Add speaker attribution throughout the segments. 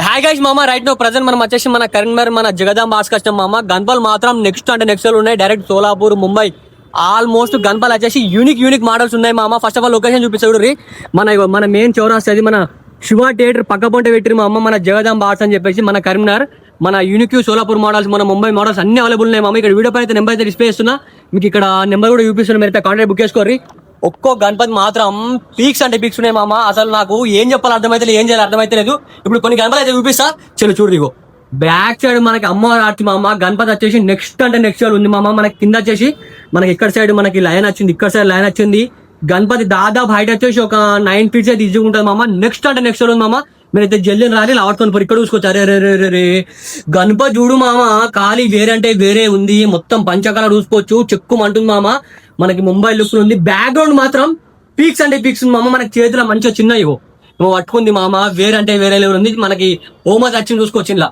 Speaker 1: Hi guys మామ right no present మనం వచ్చేసి మన కరీంనగర్ మన జగదాంబ ఆర్ట్స్ కష్టం మామ గన్పల్ మాత్రం నెక్స్ట్ ఉన్నాయి డైరెక్ట్ సోలాపూర్ ముంబై ఆల్మోస్ట్ గన్పల్ వచ్చేసి యూనిక్ మోడల్స్ ఉన్నాయి మామ. ఫస్ట్ ఆఫ్ ఆల్ లొకేషన్ చూపిస్తాడు మన మెయిన్ చౌరాస్తా అది మన శివ థియేటర్ పక్క పొంటే పెట్టిరు మా అమ్మ మన జగదాంబ ఆర్ట్స్ అని చెప్పేసి మన కరీంనగర్ మన యూనిక్ సోలాపూర్ మోడల్స్ మన ముంబై మోడల్స్ అన్ని అవైలబుల్ ఉన్నాయి మామ. ఇక్కడ వీడియో పైన అయితే నెంబర్ అయితే డిస్ప్లే చేస్తున్నా, మీకు ఇక్కడ నెంబర్ కూడా చూపిస్తున్నా, మీరు అయితే కాంటాక్ట్ బుక్ చేసుకోర్రి. ఒక్కో గణపతి మాత్రం పీక్స్ అంటే పీక్స్ ఉన్నాయి మామ. అసలు నాకు ఏం చెప్పాలి అర్థమైతే ఏం చేయాలి అర్థమైతే లేదు. ఇప్పుడు కొన్ని గణపతి అయితే చూపిస్తా, చలో చూడు. ఇగో బ్యాక్ సైడ్ మనకి అమ్మవారి ఆర్చి మామ. గణపతి వచ్చేసి నెక్స్ట్ లెవెల్ ఉంది మామ. మనకి కింద వచ్చేసి మనకి ఇక్కడ సైడ్ మనకి లైన్ వచ్చింది, ఇక్కడ సైడ్ లైన్ వచ్చింది. గణపతి దాదాపు హైట్ వచ్చేసి ఒక 9 feet అయితే ఇచ్చుకుంటుంది మామ. నెక్స్ట్ లెవెల్ ఉంది మామ. మీరైతే జల్దీ రాలి లావట్టుకొని పోయి ఇక్కడ చూసుకోవచ్చు. అరే గణపతి చూడు మామ, ఖాళీ వేరే అంటే వేరే ఉంది. మొత్తం పంచకలర్ చూసుకోవచ్చు, చెక్కుమంటుంది మామ. మనకి ముంబై లుక్ ఉంది. బ్యాక్గ్రౌండ్ మాత్రం పీక్స్ అంటే పీక్స్ ఉంది మామ. మనకి చేతిలో మంచిగా చిన్న ఇవో పట్టుకుంది మామ. వేరే అంటే వేరే లెవెల్ ఉంది. మనకి ఓమా వచ్చింది చూసుకోవచ్చు. ఇలా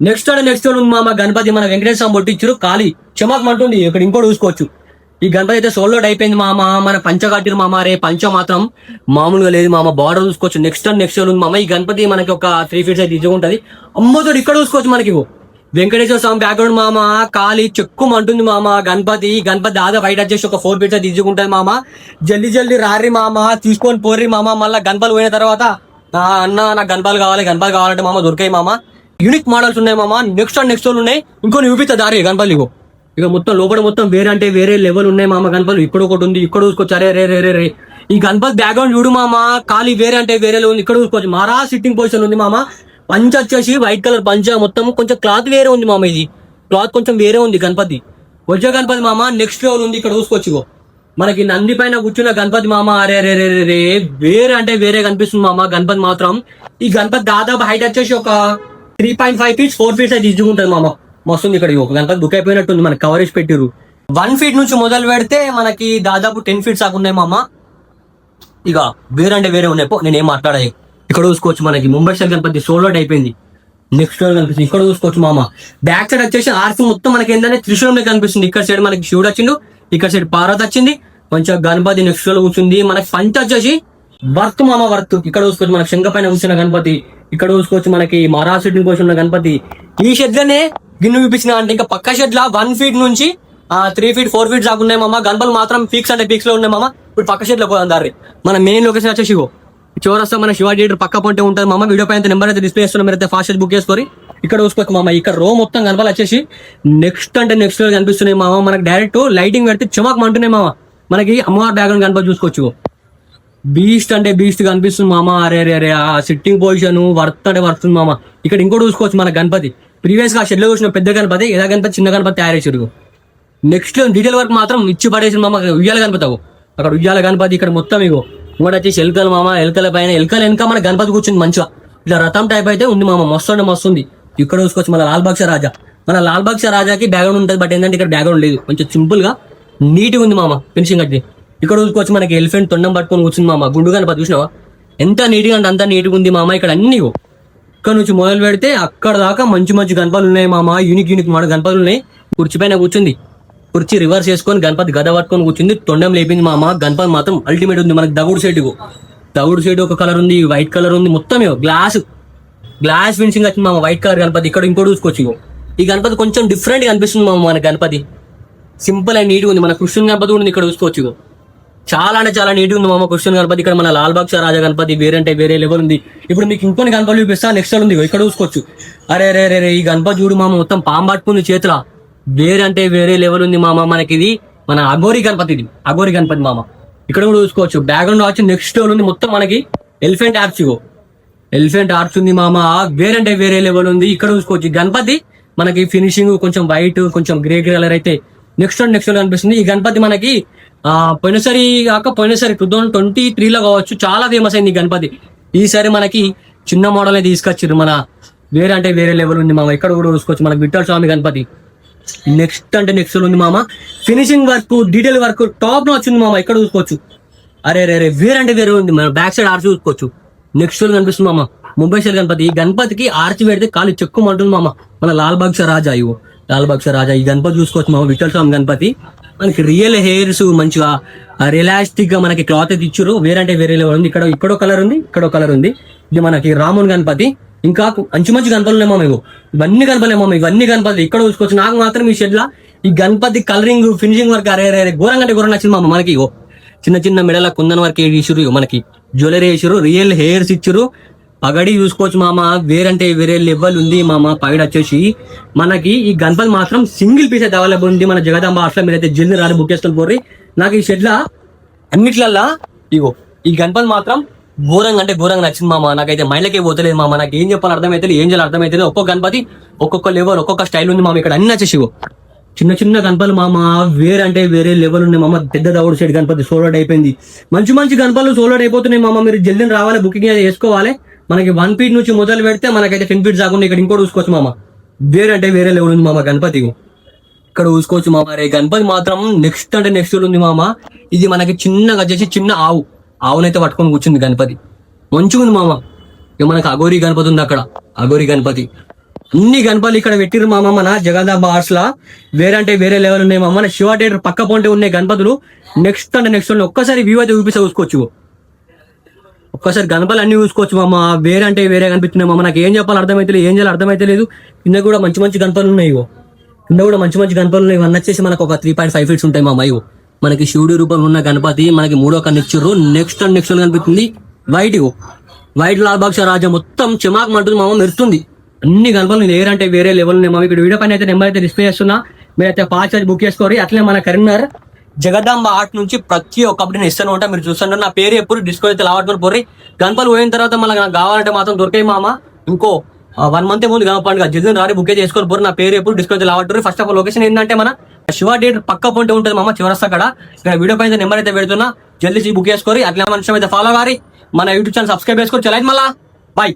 Speaker 1: నెక్స్ట్ ఉంది మామ. గణపతి మన వెంకటేశ్వర స్వామి పొట్టించారు, ఖాళీ చెమకమంటుంది. ఇక్కడ ఇంకోటి చూసుకోవచ్చు. ఈ గణపతి అయితే సోల్డ్ అయిపోయింది మామ. మన పంచ కట్టిరు మామ. రే పంచ మాత్రం మామూలుగా లేదు మామ. బార్డర్ చూసుకోవచ్చు. నెక్స్ట్ ఉంది మామ. ఈ గణపతి మనకి ఒక 3 feet అయితే ఇచ్చుకుంటది. అమ్మతో ఇక్కడ చూసుకోవచ్చు. మనకి వెంకటేశ్వర స్వామి బ్యాక్గ్రౌండ్ మామ. ఖాళీ చెక్కుమంటుంది మామ. గణపతి దాదాపు బయట వచ్చేసి ఒక 4 feet అయితే ఇచ్చుకుంటది మామ. జల్దీ రారి మామ, తీసుకొని పోర్రి మామ. మళ్ళీ గణపతి పోయిన తర్వాత నాకు గణపతి కావాలంటే మామ దొరికాయి మామ. యూనిక్ మోడల్స్ ఉన్నాయి మామ. నెక్స్ట్ ఉన్నాయి. ఇంకొని చూపిస్తా దారి గణపతి. ఇక మొత్తం లోపల మొత్తం వేరే అంటే వేరే లెవెల్ ఉన్నాయి మామ. గణపతి ఇక్కడ ఒకటి ఉంది, ఇక్కడ చూసుకోవచ్చు. అరే రే ఈ గణపతి బ్యాక్గ్రౌండ్ చూడు మామ. ఖాళీ వేరే అంటే వేరే ఉంది. ఇక్కడ చూసుకోవచ్చు. మారా సిట్టింగ్ పొజిషన్ ఉంది మామ. పంచ వచ్చేసి వైట్ కలర్ పంచ. మొత్తం కొంచెం క్లాత్ వేరే ఉంది మామ. ఇది క్లాత్ కొంచెం వేరే ఉంది గణపతి. వచ్చే గణపతి మామ నెక్స్ట్ లెవెల్ ఉంది. ఇక్కడ చూసుకోవచ్చు. మనకి నంది పైన కూర్చున్న గణపతి మామ. అరే వేరే అంటే వేరే కనిపిస్తుంది మామ. గణపతి మాత్రం ఈ గణపతి దాదాపు హైట్ వచ్చేసి ఒక 3.5 feet 4 feet అయితే ఇచ్చుకుంటుంది మామ. మస్తుంది. ఇక్కడ ఒక గణపతి బుక్ అయిపోయినట్టుంది. మనకి కవరేజ్ పెట్టిరు. 1 feet నుంచి మొదలు పెడితే మనకి దాదాపు 10 feet దాకా ఉన్నాయి మామ. ఇక వేరే అంటే వేరే ఉన్నాయి. నేనేం మాట్లాడాయి. ఇక్కడ చూసుకోవచ్చు. మనకి ముంబై స్టైల్ గణపతి సోల్డ్ అయిపోయింది. నెక్స్ట్ కనిపిస్తుంది. ఇక్కడ చూసుకోవచ్చు మామ. బ్యాక్ సైడ్ వచ్చేసి ఆర్సి మొత్తం మనకి ఏంటంటే త్రిశూలంలో కనిపిస్తుంది. ఇక్కడ సైడ్ మనకి శివుడు వచ్చిండు, ఇక్కడ సైడ్ పార్వతి వచ్చింది. మంచిగా గణపతి నెక్స్ట్ లో కూర్చుంది. మనకి పంచ వచ్చేసి వర్త్ మామ. వర్త్ ఇక్కడ చూసుకోవచ్చు. మనకి శంఖ పైన కూర్చున్న గణపతి. ఇక్కడ చూసుకోవచ్చు. మనకి మహారాష్ట్ర కూర్చున్న గణపతి. ఈ షెడ్ లోనే గిన్నె చూపించిన అంటే ఇంకా పక్క షెడ్ లా 1 feet నుంచి 3 feet 4 feet దాకా ఉన్నాయి మామ. గణపలు మాత్రం పీక్స్ అంటే పీక్స్ లో ఉన్నాయి మామ. ఇప్పుడు పక్క షెడ్ లో పోదాం దారి. మన మెయిన్ లొకేషన్ వచ్చేసి చౌరస్తా మన శివ థియేటర్ పక్క పొంటే ఉంటుంది మామ. వీడియో పైన నెంబర్ అయితే డిస్ప్లే చేస్తున్నా, మీరు అయితే ఫాస్ట్ బుక్ చేసుకొని ఇక్కడ చూసుకోవచ్చు మామ. ఇక్కడ రో మొత్తం గణపలు వచ్చేసి నెక్స్ట్ కనిపిస్తున్నాయి మామ. మనకి డైరెక్ట్ లైటింగ్ పెడితే చెమకమంటున్నాయి మామ. మనకి అమ్మవారి బ్యాక్గ్రౌండ్ గణపతి చూసుకోవచ్చు. బీస్ట్ అంటే బీస్ట్ కనిపిస్తుంది మామ. అరే ఆ సిట్టింగ్ పొజిషన్ వర్త్ అంటే వర్తుంది మామ. ఇక్కడ ఇంకోటి చూసుకోవచ్చు. మన గణపతి ప్రీవియస్ గా షెడ్ లో చూసిన పెద్ద గణపతి, ఎదా గణపతి చిన్న గణపతి తయారు చేసాడు. నెక్స్ట్ డీటెయిల్ వర్క్ మాత్రం ఇచ్చి పడేసి మామ. ఉయ్యాల గణపతి అక్కడ ఉయ్యాల గణపతి. ఇక్కడ మొత్తం ఇంకోటి వచ్చేసి ఎలుకలు మామ. ఎలుకల పైన ఎలుకలు వెనక మన గణపతి కూర్చుంది మంచిగా. ఇట్లా రథం టైప్ అయితే ఉంది మామ. మస్తుంది. ఇక్కడ చూసుకోవచ్చు. మన లాల్ బాక్ష రాజా. మన లాల్ బాక్ష రాజాకి బ్యాక్గ్రౌండ్ ఉంటుంది, బట్ ఏంటంటే ఇక్కడ బ్యాక్గ్రౌండ్ లేదు. కొంచెం సింపుల్ గా నీట్గా ఉంది మామ ఫినిషింగ్ అయితే. ఇక్కడ చూసుకోవచ్చు. మనకి ఎలిఫెంట్ తొండం పట్టుకొని కూర్చుంది మామ. గుండు గణపతి చూసినావా ఎంత నీట్గా అంటే అంత నీట్గా ఉంది మామ. ఇక్కడ అన్ని ఇక్కడ నుంచి మొదలు పెడితే అక్కడ దాకా మంచి గణపతులు ఉన్నాయి మామ. యూనిక్ మోడల్ గణపతులు ఉన్నాయి. కుర్చీ పైన కూర్చుంది. కుర్చీ రివర్స్ చేసుకొని గణపతి గద పట్టుకొని కూర్చుంది. తొండం లేపింది మామ. గణపతి మాత్రం అల్టిమేట్ ఉంది. మనకి దగుడు సైడ్ ఒక కలర్ ఉంది, వైట్ కలర్ ఉంది. మొత్తం గ్లాస్ ఫినిషింగ్ వచ్చింది మామ. White colour Ganapati. ఇక్కడ ఇంకోటి చూసుకోవచ్చు. ఈ గణపతి కొంచెం డిఫరెంట్ గా అనిపిస్తుంది మామ. మన గణపతి సింపుల్ అండ్ నీట్గా ఉంది. మన కృష్ణ గణపతి ఉంది. ఇక్కడ చూసుకోవచ్చు. చాలా అంటే చాలా నీట్గా ఉంది మామ కృష్ణ గణపతి. ఇక్కడ మన లాల్ బాక్ష రాజా గణపతి వేరే అంటే వేరే లెవెల్ ఉంది. ఇప్పుడు మీకు ఇంకొని గణపతి చూపిస్తా. నెక్స్ట్ ఉంది ఇక్కడ చూసుకోవచ్చు. అరే ఈ గణపతి చూడు మామ. మొత్తం పాము పట్టుకుంది చేతుల. వేరే అంటే వేరే లెవెల్ ఉంది మామ. మనకి ఇది మన అఘోరి గణపతి. ఇది అఘోరి గణపతి మామ. ఇక్కడ కూడా చూసుకోవచ్చు. బ్యాక్గ్రౌండ్ వచ్చి నెక్స్ట్ లెవెల్ ఉంది. మొత్తం మనకి ఎలిఫెంట్ ఆర్చ్ ఉంది మామ. వేరే అంటే వేరే లెవెల్ ఉంది. ఇక్కడ చూసుకోవచ్చు. గణపతి మనకి ఫినిషింగ్ కొంచెం వైట్ కొంచెం గ్రే కలర్ అయితే నెక్స్ట్ కనిపిస్తుంది. ఈ గణపతి మనకి పోయినసారి 2023 లో కావచ్చు చాలా ఫేమస్ అయింది ఈ గణపతి. ఈసారి మనకి చిన్న మోడల్ అయితే తీసుకొచ్చారు. మన వేరే అంటే వేరే లెవెల్ ఉంది మామ. ఇక్కడ కూడా చూసుకోవచ్చు. మనకి విఠల్ స్వామి గణపతి నెక్స్ట్ ఉంది మామ. Finishing work detail work top లో వచ్చింది మామ. ఇక్కడ చూసుకోవచ్చు. అరే వేరే అంటే వేరే ఉంది. మన బ్యాక్ సైడ్ ఆర్చ్ చూసుకోవచ్చు. నెక్స్ట్ కనిపిస్తుంది మామ. ముంబై స్టైల్ గణపతి. ఈ గణపతికి ఆర్చ్ పెడితే కాలు చెక్కుమంటుంది మామ. మన లాల్ బాక్ష రాజా. ఈ గణపతి చూసుకోవచ్చు మామ. విఠల్ స్వామి గణపతి. మనకి రియల్ హెయిర్స్ మంచిగా రిలాస్టిక్ గా మనకి క్లాత్ అయితే ఇచ్చారు. వేరే అంటే వేరే లెవెల్ ఉంది. ఇక్కడ కలర్ ఉంది, ఇక్కడ కలర్ ఉంది. ఇది మనకి రామున్ గణపతి. ఇంకా మంచి మంచి గణపతులు ఉన్నాయి మామ. ఇవన్నీ గణపతులే మామ, ఇవన్నీ గణపతి ఇక్కడ చూసుకోవచ్చు. నాకు మాత్రం ఈ షెడ్ లా ఈ గణపతి కలరింగ్ ఫినిషింగ్ వర్క్ అరే అరే ఘోరంగా అంటే ఘోరంగా నచ్చింది మామ. మనకి ఇగో చిన్న చిన్న మెడల కుందన్ వర్క్ ఇచ్చిరు, మనకి జ్యువెలరీ వేసిరు, రియల్ హెయిర్స్ ఇచ్చిరు, పగడి చూసుకోవచ్చు మామ. వేరంటే వేరే లెవెల్ ఉంది మామ. పైడ వచ్చేసి మనకి ఈ గణపతి మాత్రం సింగిల్ పీస్ అయితే అవైలబుల్ ఉంది మన జగదాంబ ఆర్ట్స్. మీరైతే జల్ది రాని బుక్ చేసుకొని పోర్రి. నాకు ఈ షెడ్ లా అన్నిట్లల్లా ఇగో ఈ గణపతి మాత్రం ఘోరంగా అంటే ఘోరంగా నచ్చింది మామ. నాకైతే మైండ్లకే పోతలేదు మామ. నాకు ఏం చెప్పాలి అర్థమైతే, ఏం చేయాలి అర్థమైతే. ఒక్కొక్క గణపతి ఒక్కొక్క లెవెల్ ఒక్కొక్క స్టైల్ ఉంది మామ. ఇక్కడ అన్ని వచ్చేసి చిన్న చిన్న గణపతులు మామ, వేరంటే వేరే లెవెల్ ఉన్నాయి మామ. పెద్ద దౌడు సైడ్ గణపతి సోల్డ్ అయిపోయింది. మంచి మంచి గణపతులు సోల్డ్ అయిపోతున్నాయి మామ. మీరు జల్దీ రావాలి, బుకింగ్ చేసుకోవాలి. మనకి 1 feet నుంచి మొదలు పెడితే మనకైతే 10 feet కాకుండా ఇక్కడ ఇంకోటి చూసుకోవచ్చు మామ. వేరంటే వేరే లెవెల్ ఉంది మామ గణపతి. ఇక్కడ చూసుకోవచ్చు మామ. రే గణపతి మాత్రం నెక్స్ట్ అంటే నెక్స్ట్ ఉంది మామ. ఇది మనకి చిన్నగా వచ్చేసి చిన్న ఆవునైతే పట్టుకొని కూర్చుంది గణపతి. మంచిగా ఉంది మామ. ఇక మనకు అఘోరి గణపతి ఉంది అక్కడ, అఘోరి గణపతి. అన్ని గణపతులు ఇక్కడ పెట్టిరు మామ మన జగదాంబ ఆర్ట్స్ లా. వేరంటే వేరే లెవెల్ ఉన్నాయి మామ. మన శివ థియేటర్ పక్క పొంటే ఉన్నాయి గణపతులు. నెక్స్ట్ అంటే నెక్స్ట్ ఒక్కసారి వ్యూ అయితే చూపిస్తే చూసుకోవచ్చు. ఒక్కసారి గణపతులు అన్ని చూసుకోవచ్చు మామ. వేరంటే వేరే కనిపిస్తున్నాయి మామ. నాకు ఏం చెప్పాలి అర్థమైతే ఏం చేయాలి అర్థమైతే లేదు. కింద కూడా మంచి మంచి గణపతులు ఉన్నాయి. కింద కూడా మంచి మంచి గణపతులు ఉన్నాయి. ఇవన్నీ వచ్చేసి మనకు ఒక 3.5 feet ఉంటాయి మామ. మనకి శివుడి రూపంలో ఉన్న గణపతి మనకి 3వ కన్ను ఇచ్చిర్రు. నెక్స్ట్ అండ్ నెక్స్ట్ కనిపిస్తుంది వైట్ లాల్ బాక్ష రాజా మొత్తం చెమాక్ మంటుంది మామ, మెరుస్తుంది. అన్ని గణపతులు వేరంటే వేరే లెవెల్ ఉన్నాయి మామ. ఇక్కడ వీడియో పైన అయితే నెంబర్ అయితే డిస్ప్లే చేస్తున్నా, మీరైతే ఫాస్ట్ ఛార్జ్ బుక్ చేసుకోరి. అట్లే మన కరీంనగర్ జగదాంబ ఆర్ట్ నుంచి ప్రతి ఒక్క అప్డేట్ ఇస్తాను ఉంటా. మీరు చూస్తుంటారు. నా పేరు ఎప్పుడు డిస్కౌంట్ అయితే లావట్టుకొని పోర్రి. గణపతులు పోయిన తర్వాత మళ్ళీ నాకు కావాలంటే మాత్రం దొరికాయి మామ. ఇంకో 1 month ముందు గణప పండుగ జల్దీ రాని బుక్ చేసుకొని పోరు. నా పేరు ఎప్పుడు డిస్కౌంట్ లావట్టు. ఫస్ట్ ఆఫ్ ఆల్ లొకేషన్ ఏంటంటే మన శివ థియేటర్ పక్క పొంటే ఉంటుంది మామ, చివరస్తా అక్కడ. ఇక్కడ వీడియో పైన నెంబర్ అయితే పెడుతున్నా, జల్దీ బుక్ చేసుకోరి. అట్లా మన అయితే ఫాలో గారి మన యూట్యూబ్ ఛానల్ సబ్స్క్రైబ్ చేసుకోవచ్చు. లైక్ మళ్ళా బాయ్.